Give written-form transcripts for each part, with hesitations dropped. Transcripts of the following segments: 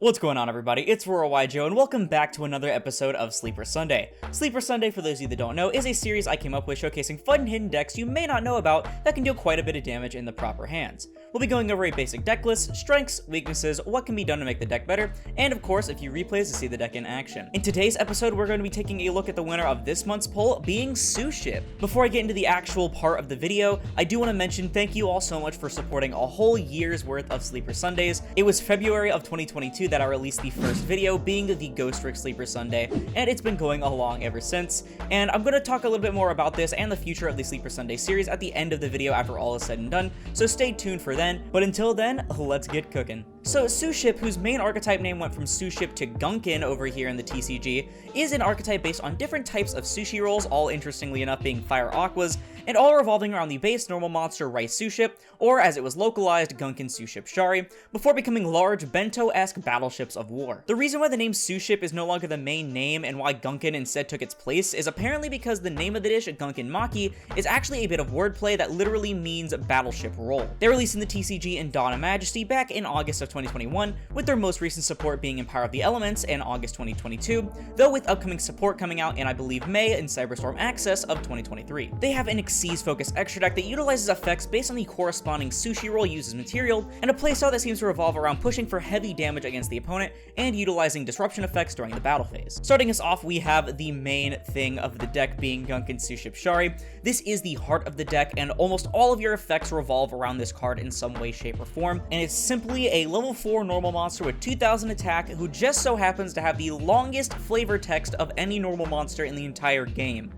What's going on, everybody? It's Worldwide Joe, and welcome back to another episode of Sleeper Sunday. Sleeper Sunday, for those of you that don't know, is a series I came up with showcasing fun and hidden decks you may not know about that can deal quite a bit of damage in the proper hands. We'll be going over a basic deck list, strengths, weaknesses, what can be done to make the deck better, and of course, a few replays to see the deck in action. In today's episode, we're going to be taking a look at the winner of this month's poll, being Suship. Before I get into the actual part of the video, I do want to mention thank you all so much for supporting a whole year's worth of Sleeper Sundays. It was February of 2022 that I released the first video, being the Ghost Trick Sleeper Sunday, and it's been going along ever since. And I'm going to talk a little bit more about this and the future of the Sleeper Sunday series at the end of the video after all is said and done, so stay tuned for then. But until then, let's get cooking. So Suship, whose main archetype name went from Suship to Gunkan over here in the TCG, is an archetype based on different types of sushi rolls, all interestingly enough being fire aquas, and all revolving around the base normal monster Rice Suship, or as it was localized, Gunkan Suship Shari, before becoming large bento-esque battleships of war. The reason why the name Suship is no longer the main name and why Gunkan instead took its place is apparently because the name of the dish, Gunkan Maki, is actually a bit of wordplay that literally means battleship roll. They released in the TCG in Dawn of Majesty back in August of 2021, with their most recent support being in Power of the Elements in August 2022, though with upcoming support coming out in I believe May in Cyberstorm Access of 2023. They have an Xyz focused extra deck that utilizes effects based on the corresponding sushi roll used as material, and a playstyle that seems to revolve around pushing for heavy damage against the opponent and utilizing disruption effects during the battle phase. Starting us off, we have the main thing of the deck being Gunkan Suship Shari. This is the heart of the deck, and almost all of your effects revolve around this card in some way, shape, or form, and it's simply a level 4 normal monster with 2000 attack who just so happens to have the longest flavor text of any normal monster in the entire game.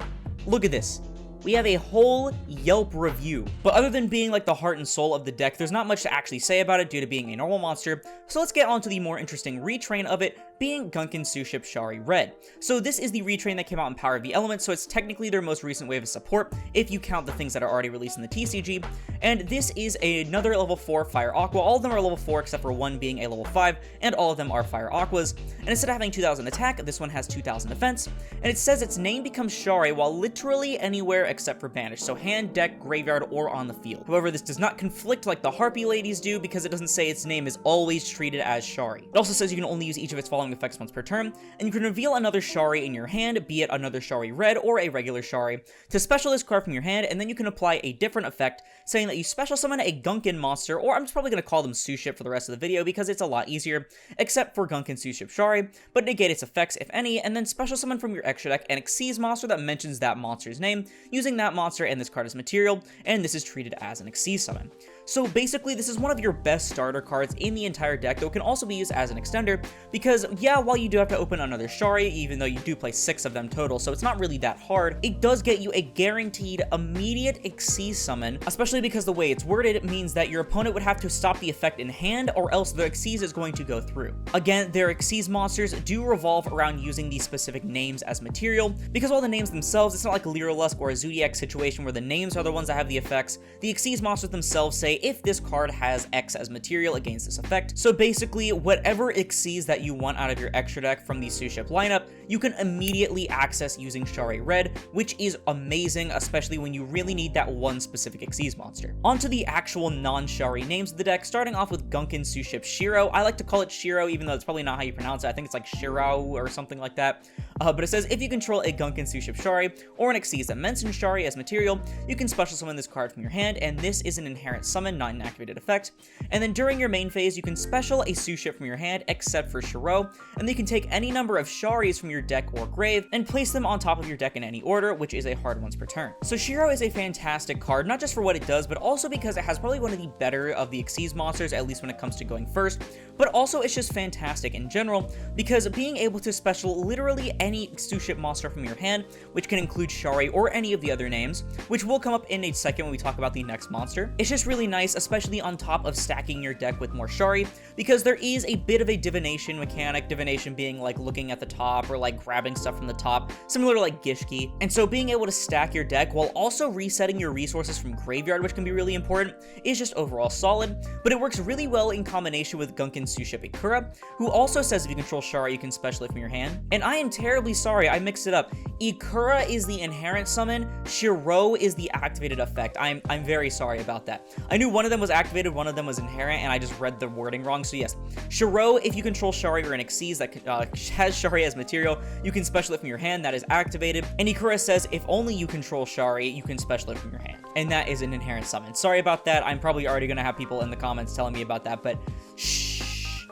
Look at this. We have a whole Yelp review. But other than being like the heart and soul of the deck, there's not much to actually say about it due to being a normal monster, so let's get on to the more interesting retrain of it, being Gunkan Suship Shari Red. So this is the retrain that came out in Power of the Elements, so it's technically their most recent wave of support, if you count the things that are already released in the TCG, and this is another level 4 Fire Aqua. All of them are level 4 except for one being a level 5, and all of them are Fire Aquas, and instead of having 2000 attack, this one has 2000 defense, and it says its name becomes Shari while literally anywhere except for banished, so hand, deck, graveyard, or on the field. However, this does not conflict like the Harpy ladies do because it doesn't say its name is always treated as Shari. It also says you can only use each of its following effects once per turn, and you can reveal another Shari in your hand, be it another Shari Red or a regular Shari, to special this card from your hand, and then you can apply a different effect saying that you special summon a Gunkan monster, or I'm just probably going to call them Suship for the rest of the video because it's a lot easier, except for Gunkan Suship Shari, but negate its effects if any, and then special summon from your extra deck an Xyz monster that mentions that monster's name, using that monster and this card as material, and this is treated as an Xyz summon. So basically, this is one of your best starter cards in the entire deck, though it can also be used as an extender, because yeah, while you do have to open another Shari, even though you do play 6 of them total, so it's not really that hard, it does get you a guaranteed immediate Xyz summon, especially because the way it's worded means that your opponent would have to stop the effect in hand, or else the Xyz is going to go through. Again, their Xyz monsters do revolve around using these specific names as material, because while the names themselves, it's not like a Lyrilusk or a Zodiac situation where the names are the ones that have the effects, the Xyz monsters themselves say if this card has X as material against this effect. So basically, whatever Xyz that you want out of your extra deck from the Suship lineup, you can immediately access using Shari Red, which is amazing, especially when you really need that one specific Xyz monster. Onto the actual non-Shari names of the deck, starting off with Gunkan Suship Shiro. I like to call it Shiro, even though it's probably not how you pronounce it. I think it's like Shiro or something like that. But it says if you control a Gunkan Suship Shari or an Xyz that mentions Shari as material, you can special summon this card from your hand, and this is an inherent summon, not an activated effect. And then during your main phase, you can special a Suship from your hand, except for Shiro, and then you can take any number of Sharis from your deck or grave and place them on top of your deck in any order, which is a hard once per turn. So Shiro is a fantastic card, not just for what it does, but also because it has probably one of the better of the Xyz monsters, at least when it comes to going first, but also it's just fantastic in general, because being able to special literally any Suship monster from your hand, which can include Shari or any of the other names, which will come up in a second when we talk about the next monster, it's just really nice, especially on top of stacking your deck with more Shari, because there is a bit of a divination mechanic, divination being like looking at the top or like grabbing stuff from the top, similar to like Gishki, and so being able to stack your deck while also resetting your resources from graveyard, which can be really important, is just overall solid, but it works really well in combination with Gunkan Suship Ikura, who also says if you control Shari, you can special it from your hand, and I am terribly sorry, I mixed it up. Ikura is the inherent summon, Shiro is the activated effect. I'm very sorry about that. I knew one of them was activated, one of them was inherent, and I just read the wording wrong, so yes. Shiro, if you control Shari or an Xyz that has Shari as material, you can special it from your hand, that is activated. And Ikura says if only you control Shari, you can special it from your hand. And that is an inherent summon. Sorry about that, I'm probably already gonna have people in the comments telling me about that, but shh.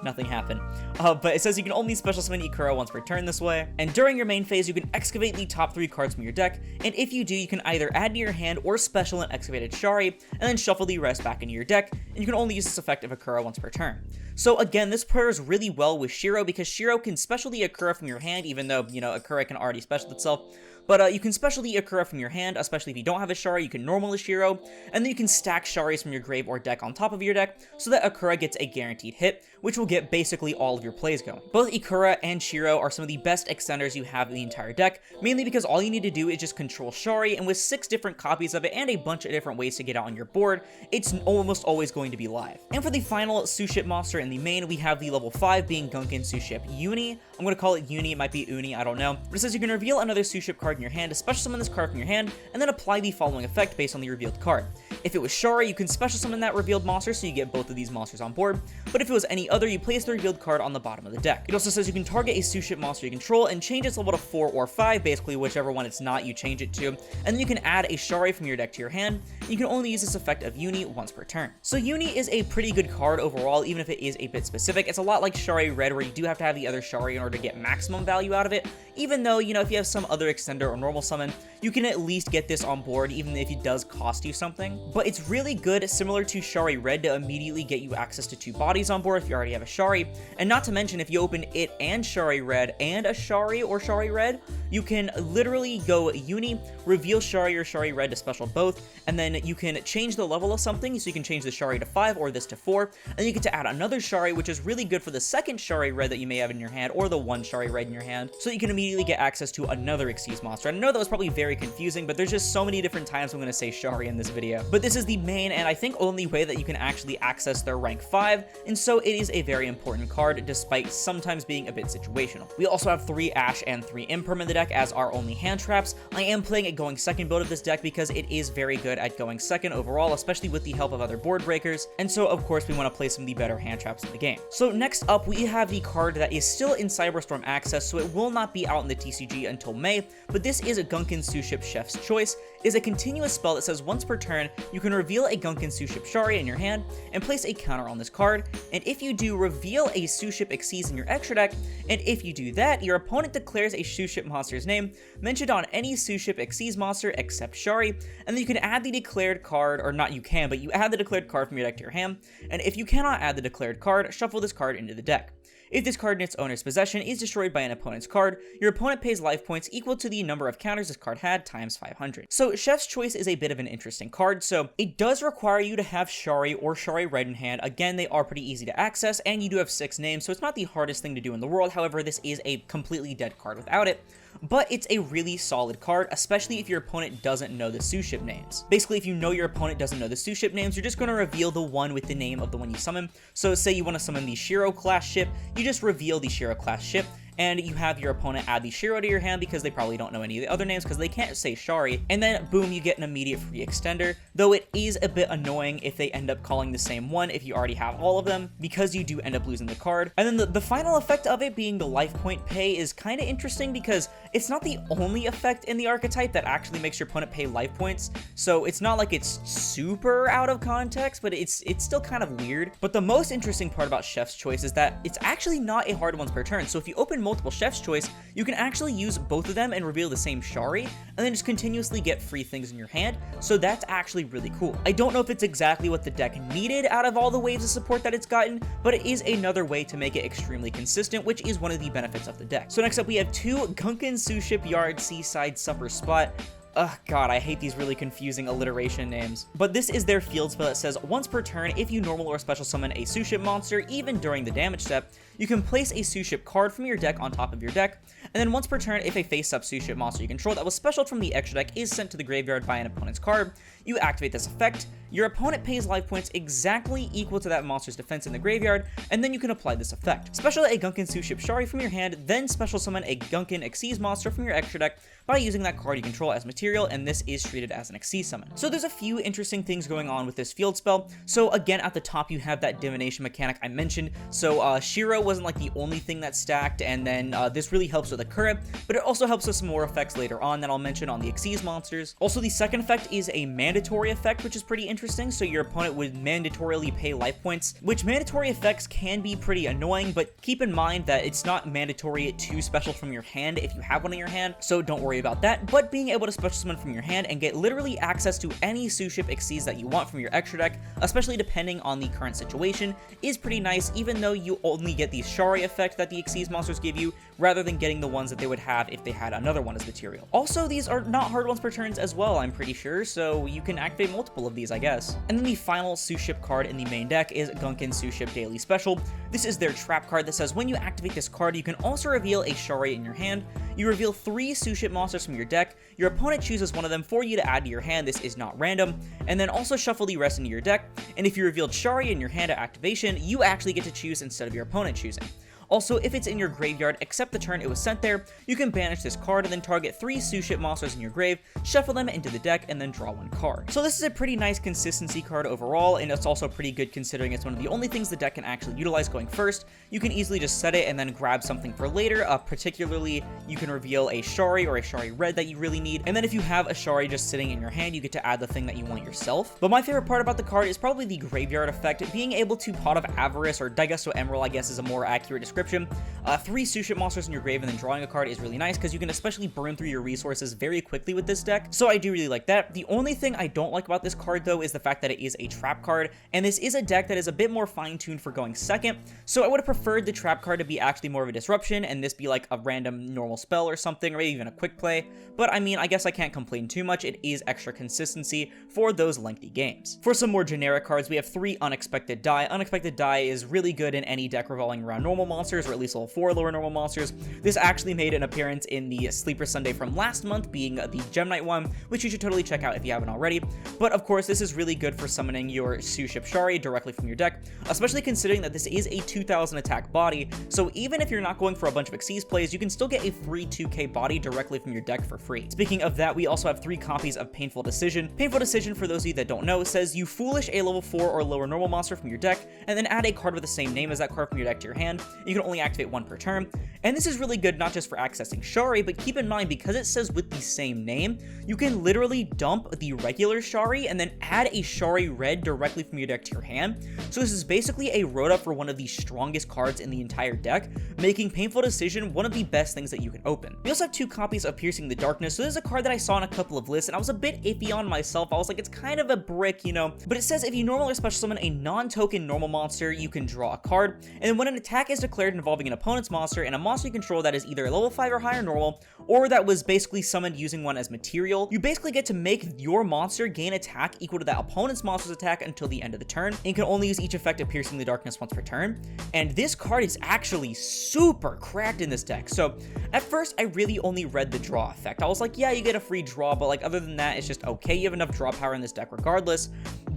Nothing happened. But it says you can only special summon Ikura once per turn this way. And during your main phase, you can excavate the top 3 cards from your deck. And if you do, you can either add to your hand or special an excavated Shari, and then shuffle the rest back into your deck. And you can only use this effect of Ikura once per turn. So again, this pairs really well with Shiro because Shiro can special the Ikura from your hand, even though, you know, Ikura can already special itself. But you can special the Ikura from your hand, especially if you don't have a Shari, you can normal a Shiro, and then you can stack Sharis from your grave or deck on top of your deck, so that Ikura gets a guaranteed hit, which will get basically all of your plays going. Both Ikura and Shiro are some of the best extenders you have in the entire deck, mainly because all you need to do is just control Shari, and with 6 different copies of it and a bunch of different ways to get out on your board, it's almost always going to be live. And for the final Suship monster in the main, we have the level 5 being Gunkan Suship Uni. I'm going to call it Uni, it might be Uni, I don't know. But it says you can reveal another Suship card in your hand, special summon this card from your hand, and then apply the following effect based on the revealed card. If it was Shari, you can special summon that revealed monster so you get both of these monsters on board, but if it was any other, you place the revealed card on the bottom of the deck. It also says you can target a Suship monster you control and change its level to 4 or 5, basically whichever one it's not, you change it to, and then you can add a Shari from your deck to your hand, and you can only use this effect of Uni once per turn. So Uni is a pretty good card overall, even if it is a bit specific. It's a lot like Shari Red, where you do have to have the other Shari in order to get maximum value out of it, even though, you know, if you have some other extender or normal summon, you can at least get this on board, even if it does cost you something. But it's really good, similar to Shari Red, to immediately get you access to 2 bodies on board if you already have a Shari, and not to mention if you open it and Shari Red and a Shari or Shari Red, you can literally go Uni, reveal Shari or Shari Red to special both, and then you can change the level of something, so you can change the Shari to 5 or this to 4, and you get to add another Shari, which is really good for the second Shari Red that you may have in your hand, or the 1 Shari Red in your hand, so you can immediately get access to another Xyz monster. And I know that was probably very confusing, but there's just so many different times I'm going to say Shari in this video. But this is the main and I think only way that you can actually access their rank 5, and so it is a very important card, despite sometimes being a bit situational. We also have 3 Ash and 3 Imperm in the deck as our only hand traps. I am playing a going second build of this deck because it is very good at going second overall, especially with the help of other board breakers, and so of course we want to play some of the better hand traps in the game. So next up, we have the card that is still in Cyberstorm access, so it will not be out in the TCG until May, but this is a Gunkan Suship Chef's Choice. It is a continuous spell that says once per turn, you can reveal a Gunkan Suship Shari in your hand and place a counter on this card, and if you do, reveal a Suship Xyz in your extra deck, and if you do that, your opponent declares a Suship monster's name mentioned on any Suship Xyz monster except Shari, and then you can add the declared card, or not you can, but you add the declared card from your deck to your hand, and if you cannot add the declared card, shuffle this card into the deck. If this card in its owner's possession is destroyed by an opponent's card, your opponent pays life points equal to the number of counters this card had times 500. So Chef's Choice is a bit of an interesting card, so it does require you to have Shari or Shari Red in hand. Again, they are pretty easy to access, and you do have 6 names, so it's not the hardest thing to do in the world. However, this is a completely dead card without it. But it's a really solid card, especially if your opponent doesn't know the Suship names. Basically, if you know your opponent doesn't know the Suship names, you're just going to reveal the one with the name of the one you summon. So say you want to summon the Shiro class ship, you just reveal the Shiro class ship, and you have your opponent add the Shiro to your hand because they probably don't know any of the other names because they can't say Shari, and then boom, you get an immediate free extender, though it is a bit annoying if they end up calling the same one if you already have all of them, because you do end up losing the card. And then the final effect of it being the life point pay is kind of interesting because it's not the only effect in the archetype that actually makes your opponent pay life points, so it's not like it's super out of context, but it's still kind of weird. But the most interesting part about Chef's Choice is that it's actually not a hard once per turn, so if you open multiple Chef's Choice, you can actually use both of them and reveal the same Shari, and then just continuously get free things in your hand, so that's actually really cool. I don't know if it's exactly what the deck needed out of all the waves of support that it's gotten, but it is another way to make it extremely consistent, which is one of the benefits of the deck. So next up, we have 2 Gunkan Suship Yard Seaside Supper Spot. Ugh, god, I hate these really confusing alliteration names. But this is their field spell that says, once per turn, if you normal or special summon a Suship monster, even during the damage step, you can place a Suship card from your deck on top of your deck, and then once per turn, if a face-up Suship monster you control that was special from the extra deck is sent to the graveyard by an opponent's card, you activate this effect, your opponent pays life points exactly equal to that monster's defense in the graveyard, and then you can apply this effect. Special a Gunkan Suship Shari from your hand, then special summon a Gunkan Xyz monster from your extra deck by using that card you control as material, and this is treated as an Xyz summon. So there's a few interesting things going on with this field spell. So again, at the top you have that divination mechanic I mentioned. So Shiro wasn't like the only thing that stacked, and then this really helps with Akura, but it also helps with some more effects later on that I'll mention on the Xyz monsters. Also, the second effect is a mandatory effect, which is pretty interesting. So your opponent would mandatorily pay life points, which mandatory effects can be pretty annoying, but keep in mind that it's not mandatory to special from your hand if you have one in your hand, so don't worry about that. But being able to special summon from your hand and get literally access to any Suship Xyz that you want from your extra deck, especially depending on the current situation, is pretty nice, even though you only get the Shari effect that the Xyz monsters give you, rather than getting the ones that they would have if they had another one as material. Also, these are not hard ones per turns as well, I'm pretty sure, so you can activate multiple of these, I guess. And then the final Suship card in the main deck is Gunkan Suship Daily Special. This is their trap card that says when you activate this card, you can also reveal a Shari in your hand. You reveal 3 Suship monsters from your deck, your opponent chooses one of them for you to add to your hand, this is not random, and then also shuffle the rest into your deck, and if you revealed Shari in your hand at activation, you actually get to choose instead of your opponent choosing. Also, if it's in your graveyard except the turn it was sent there, you can banish this card and then target 3 Suship monsters in your grave, shuffle them into the deck, and then draw 1 card. So this is a pretty nice consistency card overall, and it's also pretty good considering it's one of the only things the deck can actually utilize going first. You can easily just set it and then grab something for later, particularly you can reveal a Shari or a Shari Red that you really need, and then if you have a Shari just sitting in your hand, you get to add the thing that you want yourself. But my favorite part about the card is probably the graveyard effect, being able to Pot of Avarice, or Daigasto Emerald I guess is a more accurate description. 3 Suship monsters in your grave and then drawing a card is really nice because you can especially burn through your resources very quickly with this deck, so I do really like that. The only thing I don't like about this card though is the fact that it is a trap card, and this is a deck that is a bit more fine-tuned for going second, so I would have preferred the trap card to be actually more of a disruption and this be like a random normal spell or something, or maybe even a quick play, but I mean, I guess I can't complain too much. It is extra consistency for those lengthy games. For some more generic cards, we have 3 Unexpected Die. Unexpected Die is really good in any deck revolving around normal monsters, or at least level 4 lower normal monsters. This actually made an appearance in the Sleeper Sunday from last month, being the Gem Knight one, which you should totally check out if you haven't already. But of course, this is really good for summoning your Suship Shari directly from your deck, especially considering that this is a 2000 attack body, so even if you're not going for a bunch of Xyz plays, you can still get a free 2k body directly from your deck for free. Speaking of that, we also have 3 copies of Painful Decision. Painful Decision, for those of you that don't know, says you foolish a level 4 or lower normal monster from your deck, and then add a card with the same name as that card from your deck to your hand. You can only activate 1 per turn, and this is really good not just for accessing Shari, but keep in mind, because it says with the same name, you can literally dump the regular Shari and then add a Shari Red directly from your deck to your hand. So this is basically a road-up for one of the strongest cards in the entire deck, making Painful Decision one of the best things that you can open. We also have 2 copies of Piercing the Darkness, so this is a card that I saw in a couple of lists, and I was a bit iffy on myself. I was like, it's kind of a brick, you know, but it says if you normally special summon a non-token normal monster, you can draw a card, and then when an attack is declared involving an opponent's monster and a monster you control that is either a level 5 or higher normal, or that was basically summoned using one as material, you basically get to make your monster gain attack equal to that opponent's monster's attack until the end of the turn, and you can only use each effect of Piercing the Darkness once per turn. And this card is actually super cracked in this deck. So at first I really only read the draw effect. I was like, yeah, you get a free draw, but like other than that, it's just okay. You have enough draw power in this deck regardless.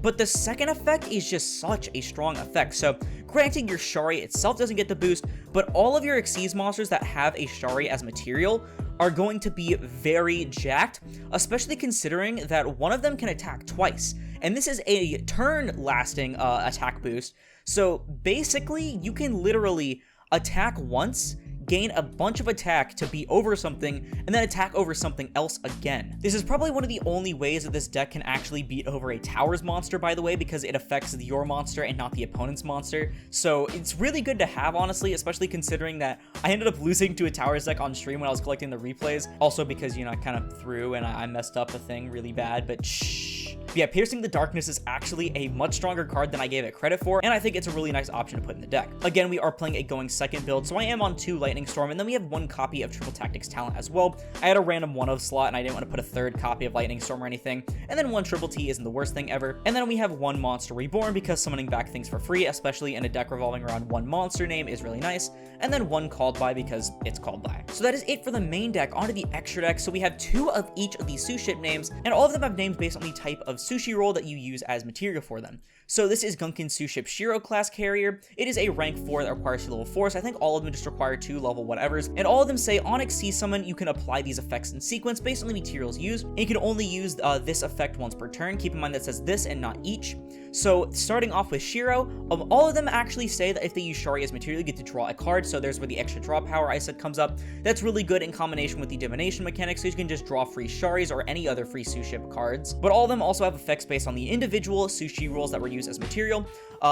But the second effect is just such a strong effect. So granted, your Shari itself doesn't get the boost, but all of your Xyz monsters that have a Shari as material are going to be very jacked, especially considering that one of them can attack twice. And this is a turn-lasting attack boost. So basically, you can literally attack once, gain a bunch of attack to be over something, and then attack over something else again. This is probably one of the only ways that this deck can actually beat over a Towers monster, by the way, because it affects your monster and not the opponent's monster. So it's really good to have, honestly, especially considering that I ended up losing to a Towers deck on stream when I was collecting the replays. Also because, you know, I kind of threw and I messed up a thing really bad, but shh. But yeah, Piercing the Darkness is actually a much stronger card than I gave it credit for, and I think it's a really nice option to put in the deck. Again, we are playing a going second build, so I am on 2 Lightning Storm, and then we have 1 copy of Triple Tactics Talent as well. I had a random 1-of slot, and I didn't want to put a 3rd copy of Lightning Storm or anything, and then 1 Triple T isn't the worst thing ever. And then we have 1 Monster Reborn, because summoning back things for free, especially in a deck revolving around 1 monster name, is really nice, and then 1 Called By, because it's called by. So that is it for the main deck. Onto the extra deck. So we have 2 of each of these Suship names, and all of them have names based on the type of sushi roll that you use as material for them. So this is Gunkan Suship Shiro class carrier. It is a rank 4 that requires 2 level 4s. I think all of them just require 2 level whatevers, and all of them say on Xyz summon you can apply these effects in sequence based on the materials used, and you can only use this effect once per turn. Keep in mind that says this and not each. So starting off with Shiro, all of them actually say that if they use Shari as material, you get to draw a card, so there's where the extra draw power I said comes up. That's really good in combination with the divination mechanic, so you can just draw free Sharis or any other free Suship cards. But all of them also have effects based on the individual sushi rules that were used as material.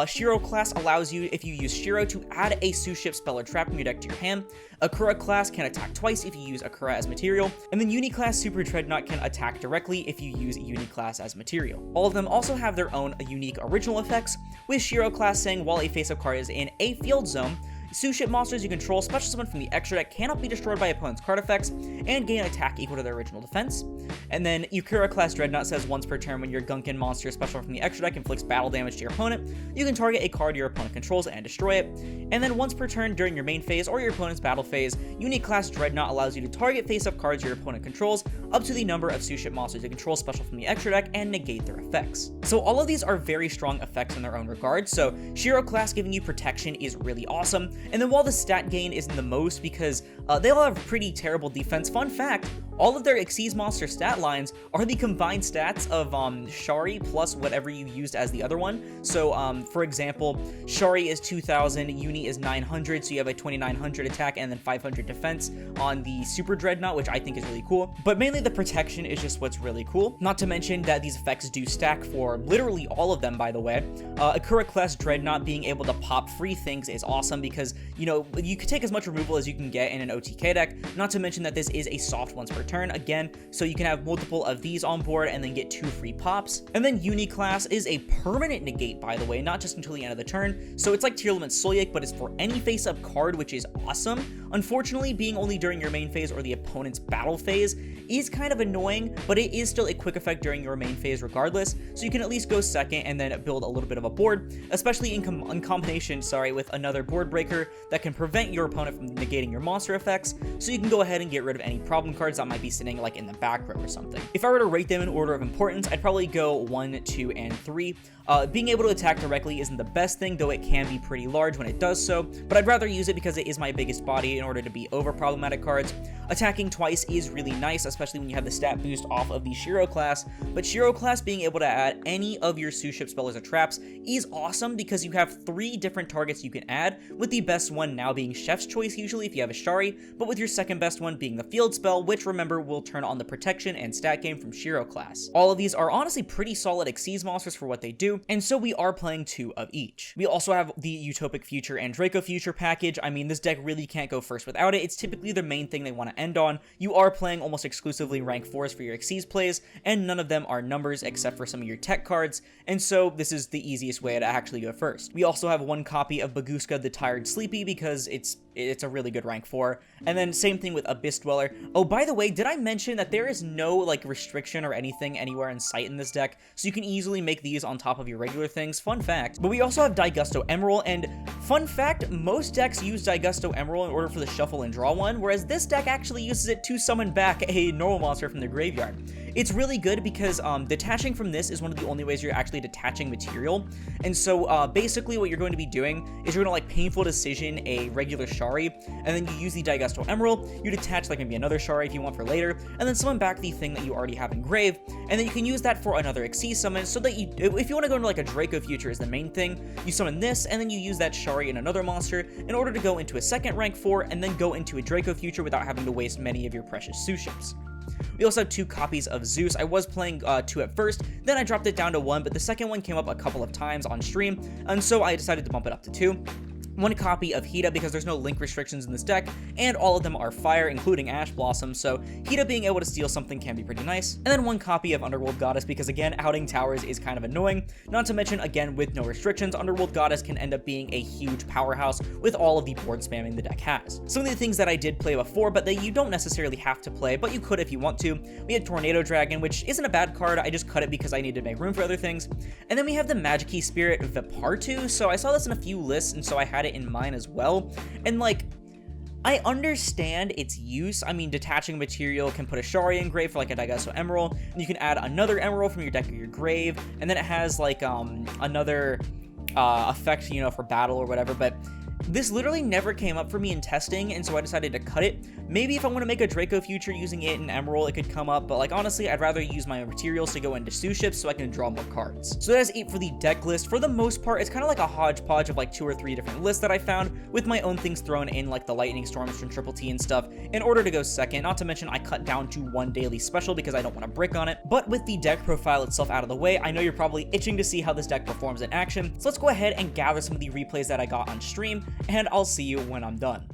Shiro class allows you, if you use Shiro, to add a Suship spell or trap from your deck to your hand. Akura class can attack twice if you use Akura as material, and then Uni class Super Dreadnought can attack directly if you use Uni class as material. All of them also have their own unique original effects, with Shiro class saying while a face-up card is in a field zone, Suship monsters you control special summon from the extra deck cannot be destroyed by opponent's card effects and gain attack equal to their original defense. And then Yukura class Dreadnought says once per turn when your Gunkan monster special from the extra deck inflicts battle damage to your opponent, you can target a card your opponent controls and destroy it. And then once per turn during your main phase or your opponent's battle phase, Uni class Dreadnought allows you to target face-up cards your opponent controls up to the number of Suship monsters you control special from the extra deck and negate their effects. So all of these are very strong effects in their own regard, so Shiro class giving you protection is really awesome. And then while the stat gain isn't the most because they all have pretty terrible defense, fun fact, all of their Xyz monster stat lines are the combined stats of Shari plus whatever you used as the other one. So for example, Shari is 2000, Uni is 900, so you have a 2900 attack and then 500 defense on the Super Dreadnought, which I think is really cool. But mainly the protection is just what's really cool. Not to mention that these effects do stack for literally all of them, by the way. Akura class Dreadnought being able to pop free things is awesome because, you know, you could take as much removal as you can get in an OTK deck. Not to mention that this is a soft once per turn again, so you can have multiple of these on board and then get 2 free pops. And then Uni class is a permanent negate, by the way, not just until the end of the turn. So it's like Tier Limit Solyek, but it's for any face-up card, which is awesome. Unfortunately, being only during your main phase or the opponent's battle phase is kind of annoying, but it is still a quick effect during your main phase regardless, so you can at least go second and then build a little bit of a board, especially in combination, with another board breaker that can prevent your opponent from negating your monster effects, so you can go ahead and get rid of any problem cards that might be sitting like in the back row or something. If I were to rate them in order of importance, I'd probably go 1, 2, and 3. Being able to attack directly isn't the best thing, though it can be pretty large when it does so, but I'd rather use it because it is my biggest body in order to be over problematic cards. Attacking twice is really nice, especially when you have the stat boost off of the Shiro class, but Shiro class being able to add any of your Suship spells or traps is awesome because you have 3 different targets you can add, with the best one now being Chef's Choice usually if you have a Shari, but with your second best one being the field spell, which remember will turn on the protection and stat gain from Shiro class. All of these are honestly pretty solid Xyz monsters for what they do, and so we are playing 2 of each. We also have the Utopic Future and Draco Future package. I mean, this deck really can't go first without it. It's typically the main thing they want to end on. You are playing almost exclusively rank 4s for your Xyz plays, and none of them are numbers except for some of your tech cards, and so this is the easiest way to actually go first. We also have 1 copy of Baguska the Tired Sleepy because it's a really good rank 4, and then same thing with Abyss Dweller. Oh, by the way, did I mention that there is no like restriction or anything anywhere in sight in this deck, so you can easily make these on top of your regular things, fun fact. But we also have Daigusto Emerald, and fun fact, most decks use Daigusto Emerald in order for the shuffle and draw one, whereas this deck actually uses it to summon back a normal monster from the graveyard. It's really good because detaching from this is one of the only ways you're actually detaching material, and so basically what you're going to be doing is you're going to like Painful Decision a regular Shari, and then you use the Daigusto Emerald, you detach like maybe another Shari if you want for later, and then summon back the thing that you already have in grave, and then you can use that for another Xyz summon, so that you, if you want to go into like a Draco Future is the main thing, you summon this, and then you use that Shari in another monster in order to go into a second rank 4, and then go into a Draco Future without having to waste many of your precious Suships. We also have 2 copies of Zeus. I was playing 2 at first, then I dropped it down to 1, but the second one came up a couple of times on stream, and so I decided to bump it up to 2. one copy of Hida because there's no link restrictions in this deck, and all of them are fire, including Ash Blossom, so Hida being able to steal something can be pretty nice. And then one copy of Underworld Goddess because, again, outing towers is kind of annoying. Not to mention, again, with no restrictions, Underworld Goddess can end up being a huge powerhouse with all of the board spamming the deck has. Some of the things that I did play before, but that you don't necessarily have to play, but you could if you want to. We had Tornado Dragon, which isn't a bad card, I just cut it because I needed to make room for other things. And then we have the Magic-y Spirit Vipartu, so I saw this in a few lists, and so I had it in mine as well. And like, I understand its use. I mean, detaching material can put a Shari in grave for like a Daigasso Emerald, and you can add another Emerald from your deck or your grave, and then it has like another effect, you know, for battle or whatever, but this literally never came up for me in testing, and so I decided to cut it. Maybe if I want to make a Draco Future using it in Emerald, it could come up, but like honestly, I'd rather use my materials to go into Suship so I can draw more cards. So that is it for the deck list. For the most part, it's kind of like a hodgepodge of like 2 or 3 different lists that I found, with my own things thrown in, like the Lightning Storms from Triple T and stuff, in order to go second. Not to mention, I cut down to 1 daily special because I don't want to brick on it. But with the deck profile itself out of the way, I know you're probably itching to see how this deck performs in action, so let's go ahead and gather some of the replays that I got on stream, and I'll see you when I'm done.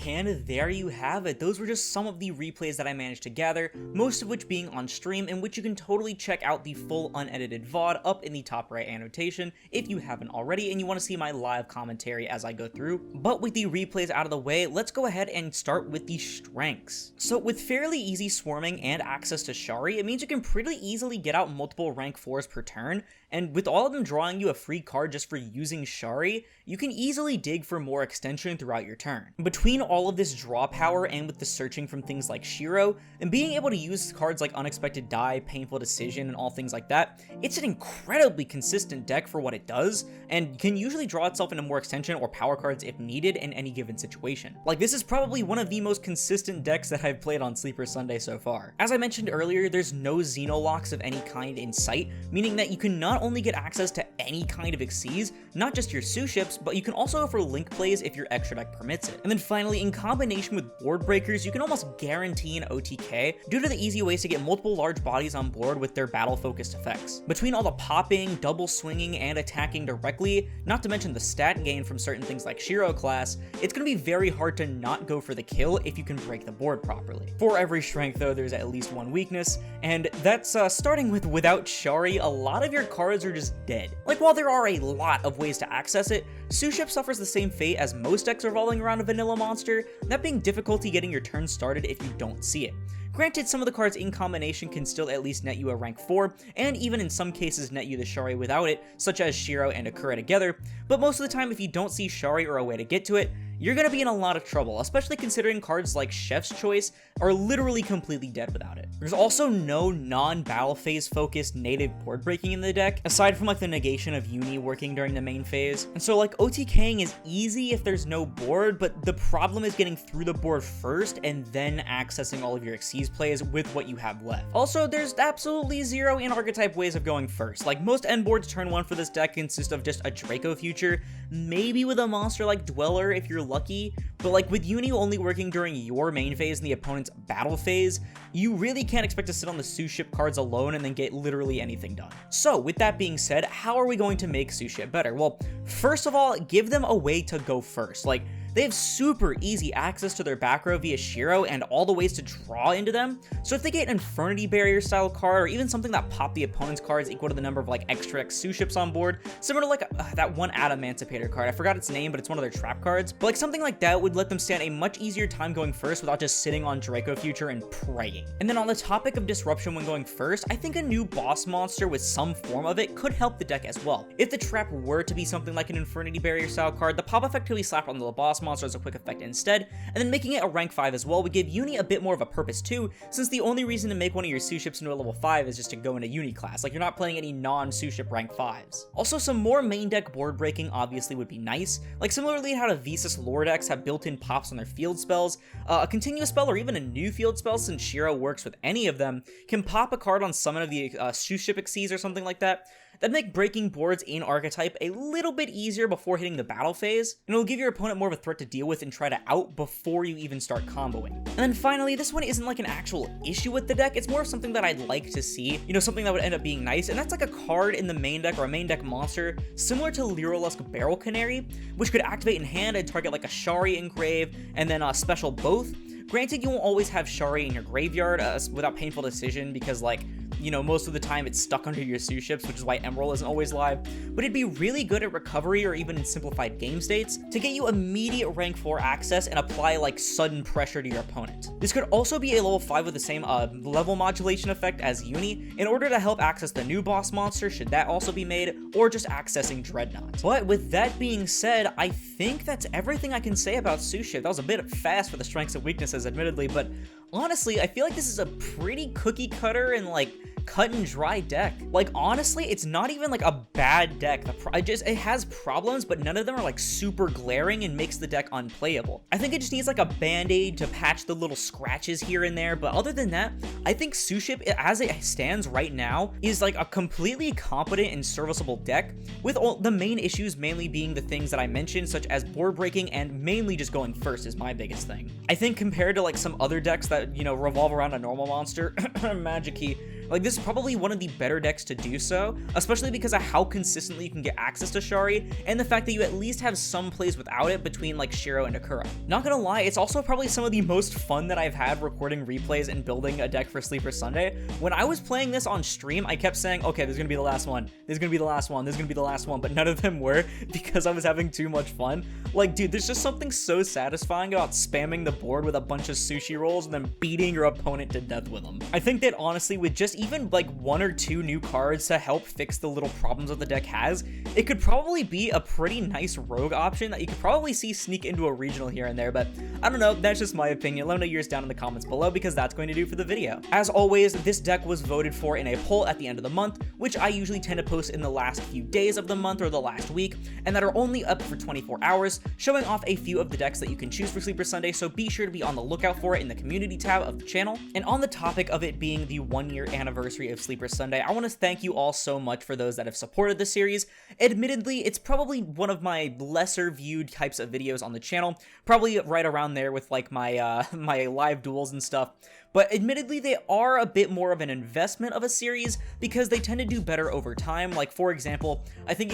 And there you have it. Those were just some of the replays that I managed to gather, most of which being on stream, in which you can totally check out the full unedited VOD up in the top right annotation if you haven't already and you want to see my live commentary as I go through. But with the replays out of the way, let's go ahead and start with the strengths. So with fairly easy swarming and access to Shari, it means you can pretty easily get out multiple rank 4s per turn, and with all of them drawing you a free card just for using Shari, you can easily dig for more extension throughout your turn. Between all of this draw power and with the searching from things like Shiro, and being able to use cards like Unexpected Die, Painful Decision, and all things like that, it's an incredibly consistent deck for what it does, and can usually draw itself into more extension or power cards if needed in any given situation. Like, this is probably one of the most consistent decks that I've played on Sleeper Sunday so far. As I mentioned earlier, there's no Xenolocks of any kind in sight, meaning that you can not only get access to any kind of Xyz, not just your Suships, but you can also go for link plays if your extra deck permits it. And then finally, in combination with board breakers, you can almost guarantee an OTK due to the easy ways to get multiple large bodies on board with their battle-focused effects. Between all the popping, double swinging, and attacking directly, not to mention the stat gain from certain things like Shiro class, it's going to be very hard to not go for the kill if you can break the board properly. For every strength though, there's at least one weakness, and that's starting with without Shari, a lot of your cards are just dead. Like, while there are a lot of ways to access it, Suship suffers the same fate as most decks revolving around a vanilla monster, that being difficulty getting your turn started if you don't see it. Granted, some of the cards in combination can still at least net you a rank 4, and even in some cases net you the Shari without it, such as Shiro and Akura together, but most of the time if you don't see Shari or a way to get to it, you're gonna be in a lot of trouble, especially considering cards like Chef's Choice are literally completely dead without it. There's also no non-battle phase focused native board breaking in the deck, aside from like the negation of Uni working during the main phase. And so like OTKing is easy if there's no board, but the problem is getting through the board first and then accessing all of your Xyz plays with what you have left. Also, there's absolutely zero in-archetype ways of going first. Like, most end boards turn 1 for this deck consist of just a Draco future, maybe with a monster like Dweller if you're lucky, but like with Uni only working during your main phase and the opponent's battle phase, you really can't expect to sit on the Suship cards alone and then get literally anything done. So with that being said, how are we going to make Suship better? Well, first of all, give them a way to go first. Like, they have super easy access to their back row via Shiro and all the ways to draw into them, so if they get an Infernity Barrier style card or even something that pop the opponent's cards equal to the number of like extra X Suships on board, similar to like that one Adamantipator card, I forgot its name but it's one of their trap cards, but like something like that would let them stand a much easier time going first without just sitting on Draco Future and praying. And then on the topic of disruption when going first, I think a new boss monster with some form of it could help the deck as well. If the trap were to be something like an Infernity Barrier style card, the pop effect could be slapped onto the boss monster as a quick effect instead, and then making it a rank 5 as well would give Uni a bit more of a purpose too, since the only reason to make one of your Suships into a level 5 is just to go into Uni class, like you're not playing any non-Suship rank 5s. Also, some more main deck board breaking obviously would be nice, like similarly how the Visas lore decks have built-in pops on their field spells, a continuous spell or even a new field spell, since Shiro works with any of them, can pop a card on summon of the Suship Xyz or something like that, that make breaking boards in archetype a little bit easier before hitting the battle phase, and it'll give your opponent more of a threat to deal with and try to out before you even start comboing. And then finally, this one isn't like an actual issue with the deck, it's more of something that I'd like to see, you know, something that would end up being nice, and that's like a card in the main deck or a main deck monster similar to Lyrolusk Barrel Canary, which could activate in hand and target like a Shari engrave, and then special both. Granted, you won't always have Shari in your graveyard without Painful Decision because, like, you know, most of the time it's stuck under your Suships, which is why Emerald isn't always live, but it'd be really good at recovery or even in simplified game states to get you immediate rank 4 access and apply like sudden pressure to your opponent. This could also be a level 5 with the same level modulation effect as Uni in order to help access the new boss monster should that also be made, or just accessing Dreadnought. But with that being said, I think that's everything I can say about Suship. That was a bit fast for the strengths and weaknesses admittedly, but honestly, I feel like this is a pretty cookie cutter and like cut and dry deck. Like, honestly, it's not even like a bad deck. It has problems, but none of them are like super glaring and makes the deck unplayable. I think it just needs like a band-aid to patch the little scratches here and there, but other than that, I think Suship, as it stands right now, is like a completely competent and serviceable deck, with all the main issues mainly being the things that I mentioned, such as board breaking and mainly just going first is my biggest thing. I think compared to like some other decks that, you know, revolve around a normal monster, Magic Key, Like, this is probably one of the better decks to do so, especially because of how consistently you can get access to Shari, and the fact that you at least have some plays without it between like Shiro and Akura. Not gonna lie, it's also probably some of the most fun that I've had recording replays and building a deck for Sleeper Sunday. When I was playing this on stream, I kept saying, okay, this is gonna be the last one, this is gonna be the last one, this is gonna be the last one, but none of them were because I was having too much fun. Like, dude, there's just something so satisfying about spamming the board with a bunch of sushi rolls and then beating your opponent to death with them. I think that honestly, with just even like 1 or 2 new cards to help fix the little problems that the deck has, it could probably be a pretty nice rogue option that you could probably see sneak into a regional here and there, but I don't know, that's just my opinion. Let me know yours down in the comments below, because that's going to do for the video. As always, this deck was voted for in a poll at the end of the month, which I usually tend to post in the last few days of the month or the last week, and that are only up for 24 hours, showing off a few of the decks that you can choose for Sleeper Sunday, so be sure to be on the lookout for it in the community tab of the channel. And on the topic of it being the 1-year anniversary of Sleeper Sunday, I want to thank you all so much for those that have supported the series. Admittedly, it's probably one of my lesser viewed types of videos on the channel, probably right around there with like my my live duels and stuff, but admittedly they are a bit more of an investment of a series because they tend to do better over time. Like, for example, I think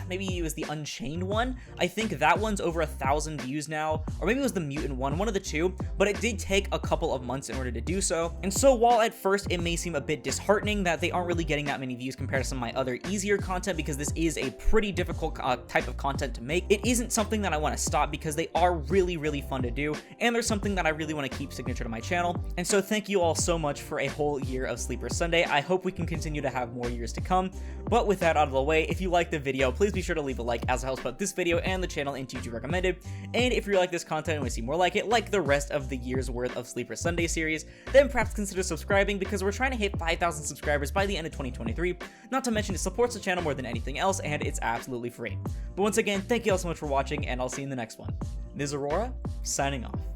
maybe it was the Unchained one. I think that one's over 1,000 views now, or maybe it was the Mutant one of the two, but it did take a couple of months in order to do so. And so while at first it may seem a bit disheartening that they aren't really getting that many views compared to some of my other easier content, because this is a pretty difficult type of content to make, it isn't something that I want to stop because they are really, really fun to do, and there's something that I really want to keep signature to my channel. And so thank you all so much for a whole year of Sleeper Sunday. I hope we can continue to have more years to come. But with that out of the way, if you like the video, please be sure to leave a like, as it helps put this video and the channel into YouTube recommended. And if you like this content and want to see more like it, like the rest of the year's worth of Sleeper Sunday series, then perhaps consider subscribing, because we're trying to hit 5,000 subscribers by the end of 2023. Not to mention, it supports the channel more than anything else, and it's absolutely free. But once again, thank you all so much for watching, and I'll see you in the next one. This is Aurora, signing off.